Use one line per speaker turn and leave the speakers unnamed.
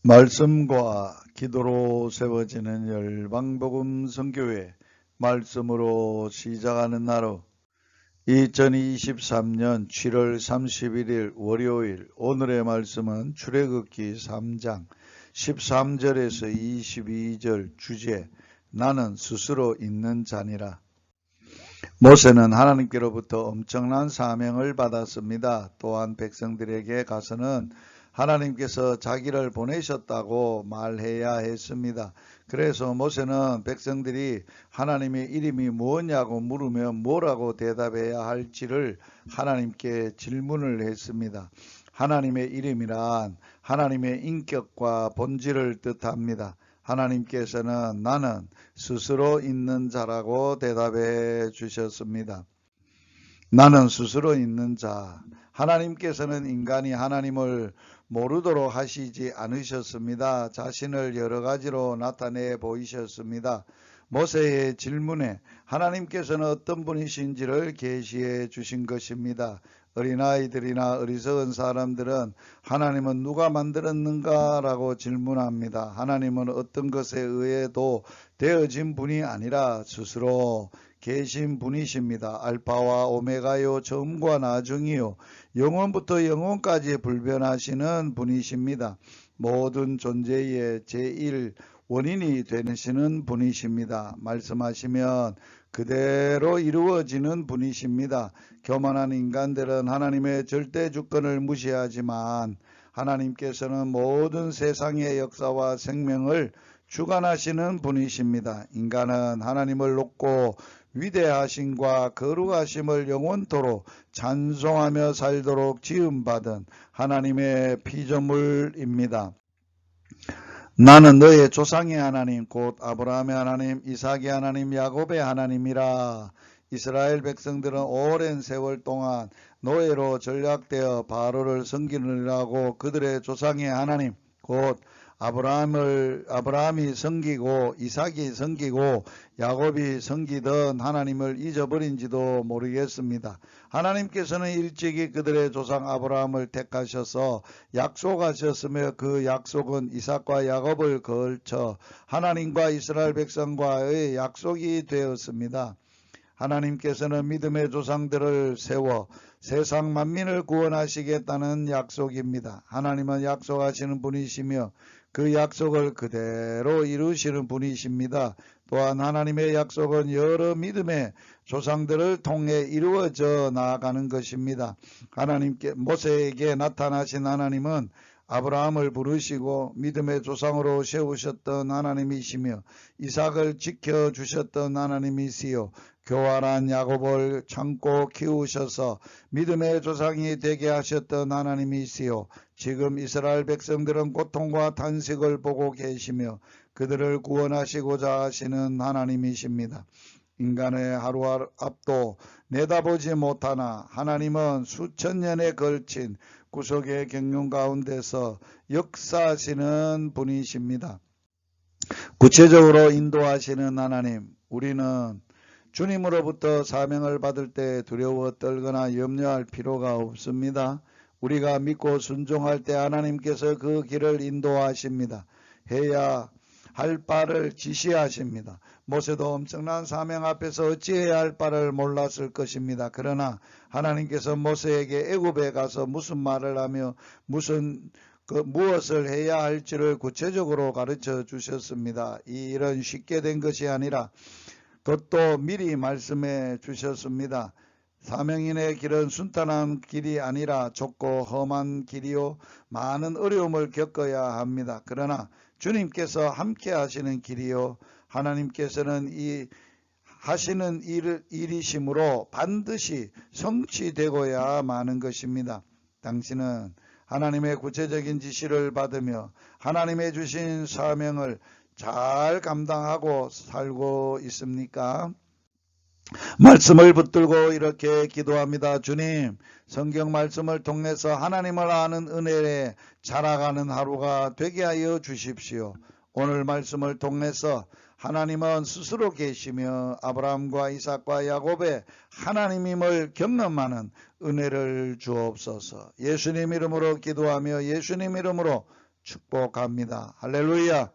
말씀과 기도로 세워지는 열방복음 선교회 말씀으로 시작하는 하루 2023년 7월 31일 월요일 오늘의 말씀은 출애굽기 3장 13절에서 22절 주제 나는 스스로 있는 자니라. 모세는 하나님께로부터 엄청난 사명을 받았습니다. 또한 백성들에게 가서는 하나님께서 자기를 보내셨다고 말해야 했습니다. 그래서 모세는 백성들이 하나님의 이름이 무엇냐고 물으면 뭐라고 대답해야 할지를 하나님께 질문을 했습니다. 하나님의 이름이란 하나님의 인격과 본질을 뜻합니다. 하나님께서는 나는 스스로 있는 자라고 대답해 주셨습니다. 나는 스스로 있는 자. 하나님께서는 인간이 하나님을 모르도록 하시지 않으셨습니다. 자신을 여러 가지로 나타내 보이셨습니다. 모세의 질문에 하나님께서는 어떤 분이신지를 계시해 주신 것입니다. 어린아이들이나 어리석은 사람들은 하나님은 누가 만들었는가 라고 질문합니다. 하나님은 어떤 것에 의해도 되어진 분이 아니라 스스로 계신 분이십니다. 알파와 오메가요, 처음과 나중이요, 영원부터 영원까지 불변하시는 분이십니다. 모든 존재의 제일 원인이 되시는 분이십니다. 말씀하시면 그대로 이루어지는 분이십니다. 교만한 인간들은 하나님의 절대 주권을 무시하지만 하나님께서는 모든 세상의 역사와 생명을 주관하시는 분이십니다. 인간은 하나님을 높고 위대하심과 거룩하심을 영원토록 찬송하며 살도록 지음받은 하나님의 피조물입니다. 나는 너의 조상의 하나님 곧 아브라함의 하나님, 이삭의 하나님, 야곱의 하나님이라. 이스라엘 백성들은 오랜 세월 동안 노예로 전락되어 바로를 섬기느라고 그들의 조상의 하나님 곧 아브라함이 섬기고 이삭이 섬기고 야곱이 섬기던 하나님을 잊어버린지도 모르겠습니다. 하나님께서는 일찍이 그들의 조상 아브라함을 택하셔서 약속하셨으며 그 약속은 이삭과 야곱을 걸쳐 하나님과 이스라엘 백성과의 약속이 되었습니다. 하나님께서는 믿음의 조상들을 세워 세상 만민을 구원하시겠다는 약속입니다. 하나님은 약속하시는 분이시며 그 약속을 그대로 이루시는 분이십니다. 또한 하나님의 약속은 여러 믿음의 조상들을 통해 이루어져 나아가는 것입니다. 모세에게 나타나신 하나님은 아브라함을 부르시고 믿음의 조상으로 세우셨던 하나님이시며 이삭을 지켜주셨던 하나님이시요 교활한 야곱을 참고 키우셔서 믿음의 조상이 되게 하셨던 하나님이시요 지금 이스라엘 백성들은 고통과 탄식을 보고 계시며 그들을 구원하시고자 하시는 하나님이십니다. 인간의 하루하루 앞도 내다보지 못하나 하나님은 수천 년에 걸친 구속의 경륜 가운데서 역사하시는 분이십니다. 구체적으로 인도하시는 하나님, 우리는 주님으로부터 사명을 받을 때 두려워 떨거나 염려할 필요가 없습니다. 우리가 믿고 순종할 때 하나님께서 그 길을 인도하십니다. 해야 할 바를 지시하십니다. 모세도 엄청난 사명 앞에서 어찌해야 할 바를 몰랐을 것입니다. 그러나 하나님께서 모세에게 애굽에 가서 무슨 말을 하며 무엇을 해야 할지를 구체적으로 가르쳐 주셨습니다. 이 일은 쉽게 된 것이 아니라 그것도 미리 말씀해 주셨습니다. 사명인의 길은 순탄한 길이 아니라 좁고 험한 길이요 많은 어려움을 겪어야 합니다. 그러나 주님께서 함께 하시는 길이요 하나님께서는 이 하시는 일이시므로 반드시 성취되고야 마는 것입니다. 당신은 하나님의 구체적인 지시를 받으며 하나님의 주신 사명을 잘 감당하고 살고 있습니까? 말씀을 붙들고 이렇게 기도합니다. 주님, 성경 말씀을 통해서 하나님을 아는 은혜에 자라가는 하루가 되게 하여 주십시오. 오늘 말씀을 통해서 하나님은 스스로 계시며 아브라함과 이삭과 야곱의 하나님임을 경험하는 은혜를 주옵소서. 예수님 이름으로 기도하며 예수님 이름으로 축복합니다. 할렐루야.